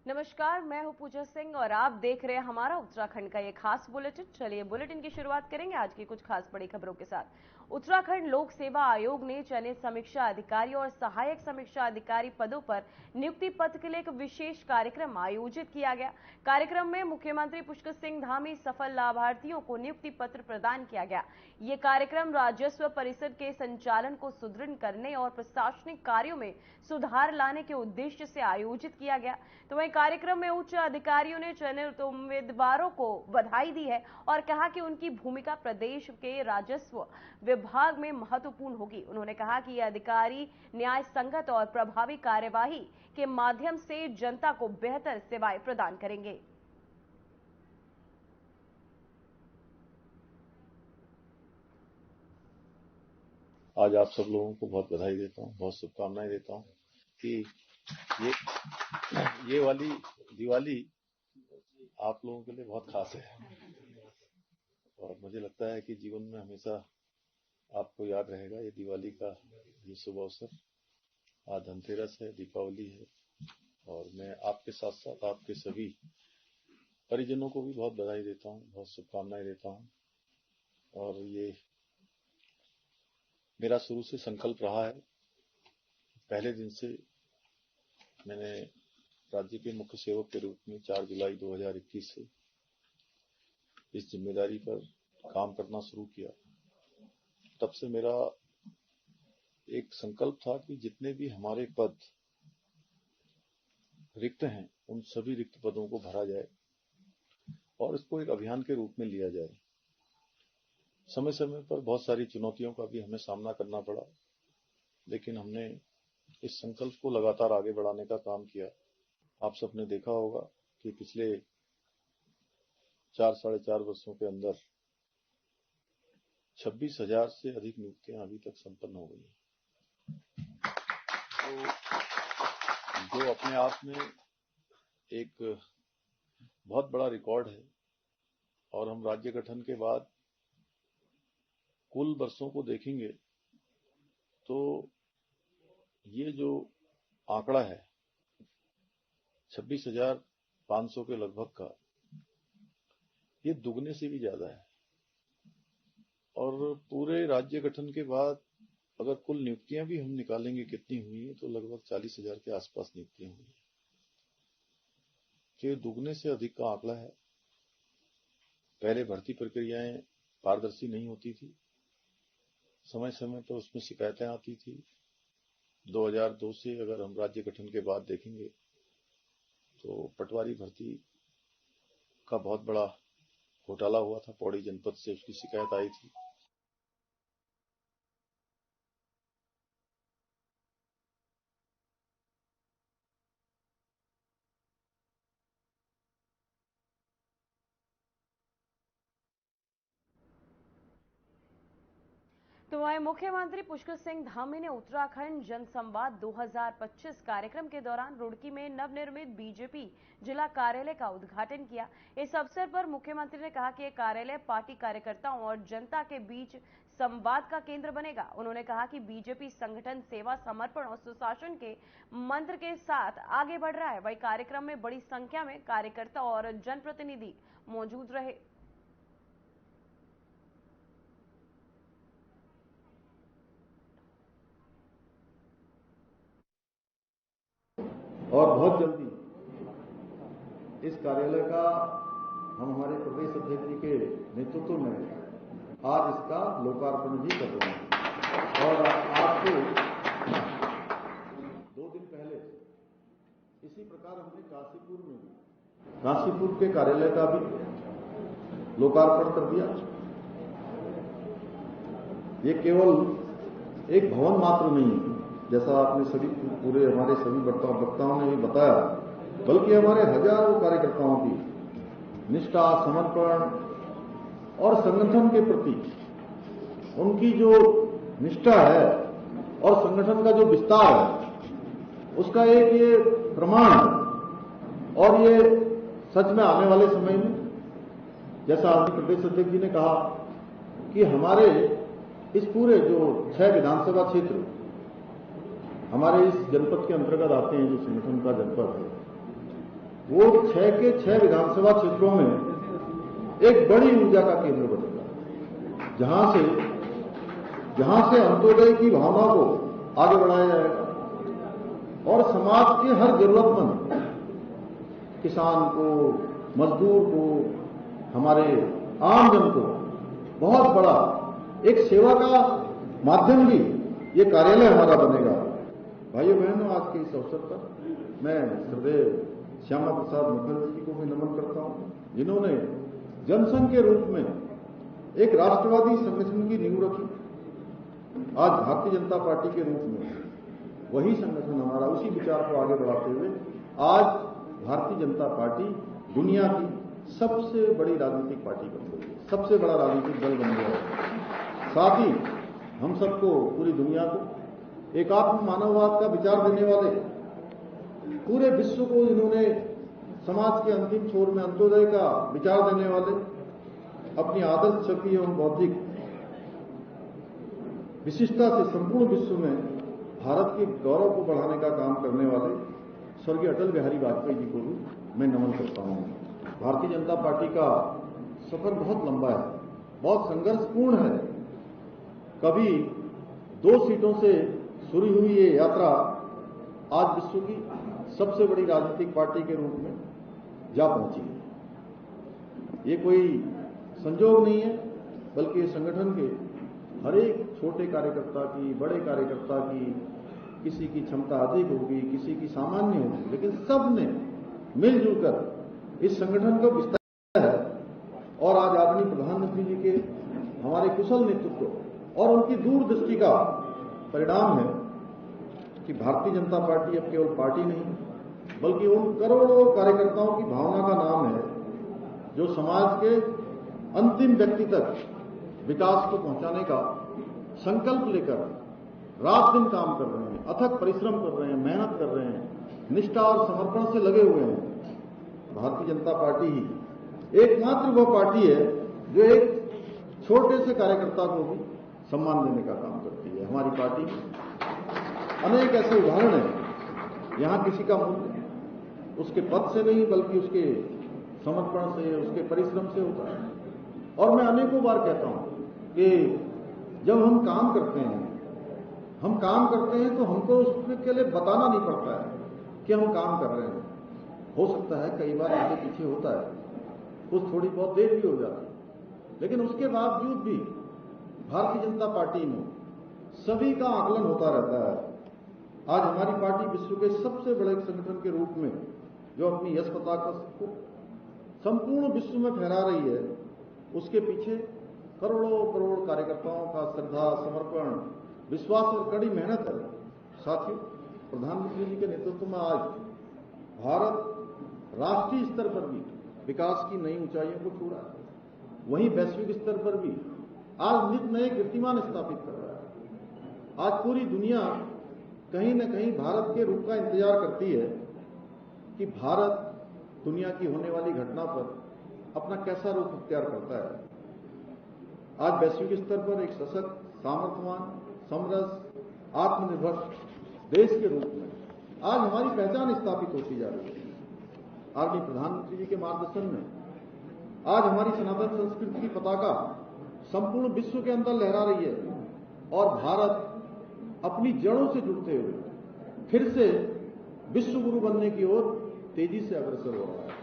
नमस्कार, मैं हूं पूजा सिंह और आप देख रहे हैं हमारा उत्तराखंड का ये खास बुलेटिन। चलिए बुलेटिन की शुरुआत करेंगे आज की कुछ खास बड़ी खबरों के साथ। उत्तराखंड लोक सेवा आयोग ने चयनित समीक्षा अधिकारी और सहायक समीक्षा अधिकारी पदों पर नियुक्ति पत्र के लिए एक विशेष कार्यक्रम आयोजित किया गया। कार्यक्रम में मुख्यमंत्री पुष्कर सिंह धामी सफल लाभार्थियों को नियुक्ति पत्र प्रदान किया गया। ये कार्यक्रम राजस्व परिषद के संचालन को सुदृढ़ करने और प्रशासनिक कार्यों में सुधार लाने के उद्देश्य से आयोजित किया गया। तो वहीं कार्यक्रम में उच्च अधिकारियों ने चयनित उम्मीदवारों को बधाई दी है और कहा कि उनकी भूमिका प्रदेश के राजस्व विभाग में महत्वपूर्ण होगी। उन्होंने कहा कि ये अधिकारी न्याय संगत और प्रभावी कार्यवाही के माध्यम से जनता को बेहतर सेवाएं प्रदान करेंगे। आज आप सब लोगों को बहुत बधाई देता हूँ, बहुत शुभकामनाएं देता हूँ कि ये वाली दिवाली आप लोगों के लिए बहुत खास है और मुझे लगता है कि जीवन में हमेशा आपको याद रहेगा ये दिवाली का ये शुभ अवसर। आज धनतेरस है, दीपावली है और मैं आपके साथ साथ आपके सभी परिजनों को भी बहुत बधाई देता हूँ, बहुत शुभकामनाएं देता हूँ। और ये मेरा शुरू से संकल्प रहा है, पहले दिन से मैंने राज्य के मुख्य सेवक के रूप में 4 जुलाई 2021 से इस जिम्मेदारी पर काम करना शुरू किया। तब से मेरा एक संकल्प था कि जितने भी हमारे पद रिक्त हैं उन सभी रिक्त पदों को भरा जाए और इसको एक अभियान के रूप में लिया जाए। समय समय पर बहुत सारी चुनौतियों का भी हमें सामना करना पड़ा, लेकिन हमने इस संकल्प को लगातार आगे बढ़ाने का काम किया। आप सबने देखा होगा कि पिछले 4 साढ़े 4 वर्षों के अंदर 26,000 से अधिक नियुक्तियां अभी तक संपन्न हो गई हैं, तो जो अपने आप में एक बहुत बड़ा रिकॉर्ड है। और हम राज्य गठन के बाद कुल वर्षों को देखेंगे तो ये जो आंकड़ा है 26,500 के लगभग का, ये दुगने से भी ज्यादा है। और पूरे राज्य गठन के बाद अगर कुल नियुक्तियां भी हम निकालेंगे कितनी हुई है तो लगभग 40,000 के आसपास नियुक्तियां हुई है, तो ये दुगने से अधिक का आंकड़ा है। पहले भर्ती प्रक्रियाएं पारदर्शी नहीं होती थी, समय समय पर उसमें शिकायतें आती थी। 2002 से अगर हम राज्य गठन के बाद देखेंगे तो पटवारी भर्ती का बहुत बड़ा घोटाला हुआ था, पौड़ी जनपद से उसकी शिकायत आई थी। तो वहीं मुख्यमंत्री पुष्कर सिंह धामी ने उत्तराखंड जनसंवाद 2025 कार्यक्रम के दौरान रुड़की में नवनिर्मित बीजेपी जिला कार्यालय का उद्घाटन किया। इस अवसर पर मुख्यमंत्री ने कहा कि यह कार्यालय पार्टी कार्यकर्ताओं और जनता के बीच संवाद का केंद्र बनेगा। उन्होंने कहा कि बीजेपी संगठन सेवा, समर्पण और सुशासन के मंत्र के साथ आगे बढ़ रहा है। वही कार्यक्रम में बड़ी संख्या में कार्यकर्ता और जनप्रतिनिधि मौजूद रहे। और बहुत जल्दी इस कार्यालय का हम हमारे प्रदेश अध्यक्ष जी के नेतृत्व में आज इसका लोकार्पण भी कर रहे हैं। और आज से 2 दिन पहले इसी प्रकार हमने काशीपुर के कार्यालय का भी लोकार्पण कर दिया। ये केवल एक भवन मात्र नहीं है, जैसा आपने सभी पूरे हमारे सभी वक्ताओं ने भी बताया, बल्कि हमारे हजारों कार्यकर्ताओं की निष्ठा, समर्पण और संगठन के प्रति उनकी जो निष्ठा है और संगठन का जो विस्तार है, उसका एक ये प्रमाण है। और ये सच में आने वाले समय में, जैसा आपने प्रदेश अध्यक्ष जी ने कहा कि हमारे इस पूरे जो 6 विधानसभा क्षेत्र हमारे इस जनपद के अंतर्गत आते हैं, जो संगठन का जनपद है, वो 6 के 6 विधानसभा क्षेत्रों में एक बड़ी ऊर्जा का केंद्र बनेगा, जहां से अंत्योदय की भावना को आगे बढ़ाया जाएगा और समाज के हर जरूरतमंद किसान को, मजदूर को, हमारे आमजन को बहुत बड़ा एक सेवा का माध्यम भी ये कार्यालय हमारा बनेगा। भाइयों बहनों, आज के इस अवसर पर मैं श्रद्धेय श्यामा प्रसाद मुखर्जी जी को भी नमन करता हूं, जिन्होंने जनसंघ के रूप में एक राष्ट्रवादी संगठन की नींव रखी। आज भारतीय जनता पार्टी के रूप में वही संगठन हमारा उसी विचार को आगे बढ़ाते हुए आज भारतीय जनता पार्टी दुनिया की सबसे बड़ी राजनीतिक पार्टी बन गई है, सबसे बड़ा राजनीतिक दल बन गया है। साथ ही हम सबको, पूरी दुनिया को एकात्म मानववाद का विचार देने वाले, पूरे विश्व को जिन्होंने समाज के अंतिम छोर में अंत्योदय का विचार देने वाले, अपनी आदर्श शक्ति एवं बौद्धिक विशिष्टता से संपूर्ण विश्व में भारत के गौरव को बढ़ाने का काम करने वाले स्वर्गीय अटल बिहारी वाजपेयी जी को भी मैं नमन करता हूं। भारतीय जनता पार्टी का सफर बहुत लंबा है, बहुत संघर्षपूर्ण है। कभी 2 सीटों से शुरू हुई ये यात्रा आज विश्व की सबसे बड़ी राजनीतिक पार्टी के रूप में जा पहुंची है। ये कोई संजोग नहीं है, बल्कि ये संगठन के हर एक छोटे कार्यकर्ता की, बड़े कार्यकर्ता की, किसी की क्षमता अधिक होगी, किसी की सामान्य होगी, लेकिन सब ने मिलजुल कर इस संगठन को विस्तार है। और आज आदरणीय प्रधानमंत्री जी के हमारे कुशल नेतृत्व और उनकी दूरदृष्टि का परिणाम है कि भारतीय जनता पार्टी अब केवल पार्टी नहीं, बल्कि उन करोड़ों कार्यकर्ताओं की भावना का नाम है जो समाज के अंतिम व्यक्ति तक विकास को पहुंचाने का संकल्प लेकर रात दिन काम कर रहे हैं, अथक परिश्रम कर रहे हैं, मेहनत कर रहे हैं, निष्ठा और समर्पण से लगे हुए हैं। भारतीय जनता पार्टी ही एकमात्र वह पार्टी है जो एक छोटे से कार्यकर्ता को भी सम्मान देने का काम करती है। हमारी पार्टी अनेक ऐसे उदाहरण हैं, यहां किसी का मूल्य उसके पद से नहीं, बल्कि उसके समर्पण से, उसके परिश्रम से होता है। और मैं अनेकों बार कहता हूं कि जब हम काम करते हैं तो हमको उसके लिए बताना नहीं पड़ता है कि हम काम कर रहे हैं। हो सकता है कई बार आगे पीछे होता है, कुछ थोड़ी बहुत देर भी हो जाती है, लेकिन उसके बावजूद भी भारतीय जनता पार्टी में सभी का आकलन होता रहता है। आज हमारी पार्टी विश्व के सबसे बड़े संगठन के रूप में जो अपनी यश पताका को संपूर्ण विश्व में फहरा रही है, उसके पीछे करोड़ों करोड़ कार्यकर्ताओं का श्रद्धा, समर्पण, विश्वास और कड़ी मेहनत है। साथियों, प्रधानमंत्री जी के नेतृत्व में आज भारत राष्ट्रीय स्तर पर भी विकास की नई ऊंचाइयों को छू रहा है, वहीं वैश्विक स्तर पर भी आज नित नए कीर्तिमान स्थापित कर रहा है। आज पूरी दुनिया कहीं न कहीं भारत के रूप का इंतजार करती है कि भारत दुनिया की होने वाली घटना पर अपना कैसा रूप अख्तियार करता है। आज वैश्विक स्तर पर एक सशक्त, सामर्थ्यवान, समरस, आत्मनिर्भर देश के रूप में आज हमारी पहचान स्थापित होती जा रही है। आदरणीय प्रधानमंत्री जी के मार्गदर्शन में आज हमारी सनातन संस्कृति की पताका संपूर्ण विश्व के अंदर लहरा रही है और भारत अपनी जड़ों से जुड़ते हुए फिर से विश्व गुरु बनने की ओर तेजी से अग्रसर हो रहा है।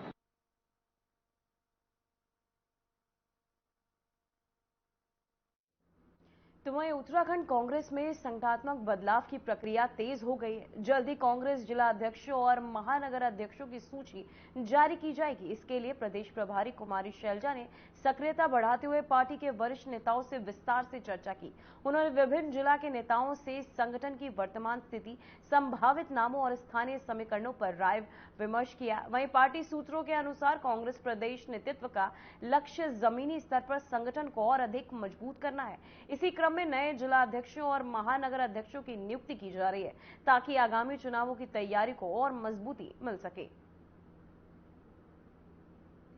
तो वहीं उत्तराखंड कांग्रेस में संगठनात्मक बदलाव की प्रक्रिया तेज हो गई है। जल्द ही कांग्रेस जिला अध्यक्षों और महानगर अध्यक्षों की सूची जारी की जाएगी। इसके लिए प्रदेश प्रभारी कुमारी शैलजा ने सक्रियता बढ़ाते हुए पार्टी के वरिष्ठ नेताओं से विस्तार से चर्चा की। उन्होंने विभिन्न जिला के नेताओं से संगठन की वर्तमान स्थिति, संभावित नामों और स्थानीय समीकरणों पर राय विमर्श किया। वहीं पार्टी सूत्रों के अनुसार कांग्रेस प्रदेश नेतृत्व का लक्ष्य जमीनी स्तर पर संगठन को और अधिक मजबूत करना है। इसी क्रम में नए जिला अध्यक्षों और महानगर अध्यक्षों की नियुक्ति की जा रही है ताकि आगामी चुनावों की तैयारी को और मजबूती मिल सके।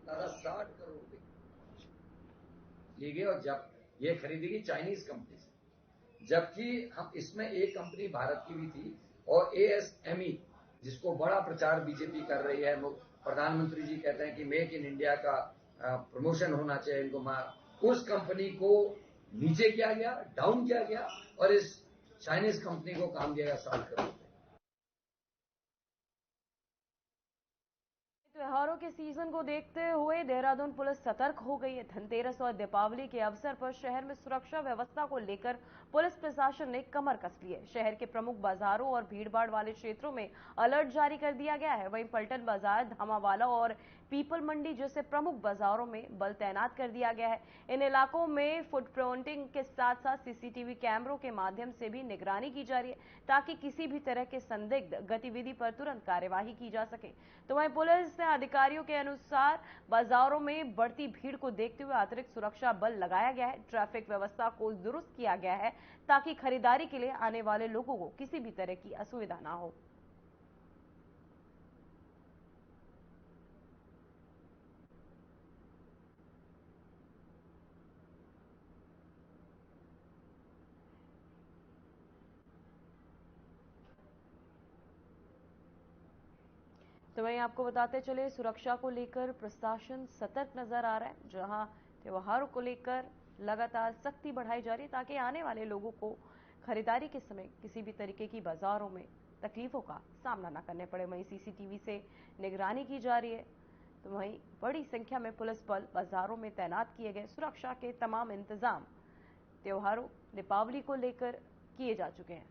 60 करोड़ रुपए ली गई और जब ये खरीदी गई चाइनीज कंपनी से, जबकि हम इसमें एक कंपनी भारत की भी थी और ASME जिसको बड़ा प्रचार बीजेपी कर रही है प्रधानमंत्री जी कहते हैं कि मेक इन इंडिया का प्रमोशन होना चाहिए इनको, उस कंपनी को नीचे किया गया, डाउन किया गया और इस चाइनीज कंपनी को काम दिया गया 7 करोड़। त्योहारों के सीजन को देखते हुए देहरादून पुलिस सतर्क हो गई है। धनतेरस और दीपावली के अवसर पर शहर में सुरक्षा व्यवस्था को लेकर पुलिस प्रशासन ने कमर कस ली है। शहर के प्रमुख बाजारों और भीड़भाड़ वाले क्षेत्रों में अलर्ट जारी कर दिया गया है। वहीं पलटन बाजार, धामावाला और पीपल मंडी जैसे प्रमुख बाजारों में बल तैनात कर दिया गया है। इन इलाकों में फुट प्रिंटिंग के साथ साथ सीसीटीवी कैमरों के माध्यम से भी निगरानी की जा रही है, ताकि किसी भी तरह के संदिग्ध गतिविधि पर तुरंत कार्यवाही की जा सके। तो वहीं पुलिस अधिकारियों के अनुसार बाजारों में बढ़ती भीड़ को देखते हुए अतिरिक्त सुरक्षा बल लगाया गया है। ट्रैफिक व्यवस्था को दुरुस्त किया गया है, ताकि खरीदारी के लिए आने वाले लोगों को किसी भी तरह की असुविधा ना हो। तो वहीं आपको बताते चले, सुरक्षा को लेकर प्रशासन सतर्क नजर आ रहा है, जहां त्योहारों को लेकर लगातार सख्ती बढ़ाई जा रही है, ताकि आने वाले लोगों को खरीदारी के समय किसी भी तरीके की बाजारों में तकलीफों का सामना न करने पड़े। वहीं सीसीटीवी से निगरानी की जा रही है। तो वहीं बड़ी संख्या में पुलिस बल बाजारों में तैनात किए गए। सुरक्षा के तमाम इंतजाम त्योहारों दीपावली को लेकर किए जा चुके हैं।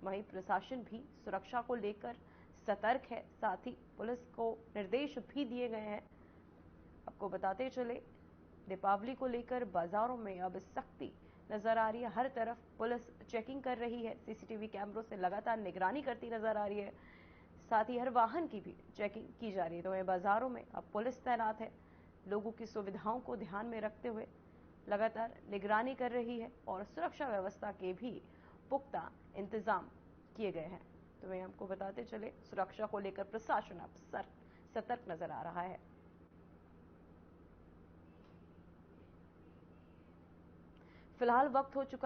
वहीं प्रशासन भी सुरक्षा को लेकर सतर्क है, साथ ही पुलिस को निर्देश भी दिए गए हैं। आपको बताते चले, दीपावली को लेकर बाजारों में अब सख्ती नजर आ रही है। हर तरफ पुलिस चेकिंग कर रही है, सीसीटीवी कैमरों से लगातार निगरानी करती नजर आ रही है। साथ ही हर वाहन की भी चेकिंग की जा रही है। तो वहीं बाजारों में अब पुलिस तैनात है, लोगों की सुविधाओं को ध्यान में रखते हुए लगातार निगरानी कर रही है और सुरक्षा व्यवस्था के भी पुख्ता इंतजाम किए गए हैं। तो वहीं आपको बताते चले, सुरक्षा को लेकर प्रशासन अब सतर्क नजर आ रहा है। फिलहाल वक्त हो चुका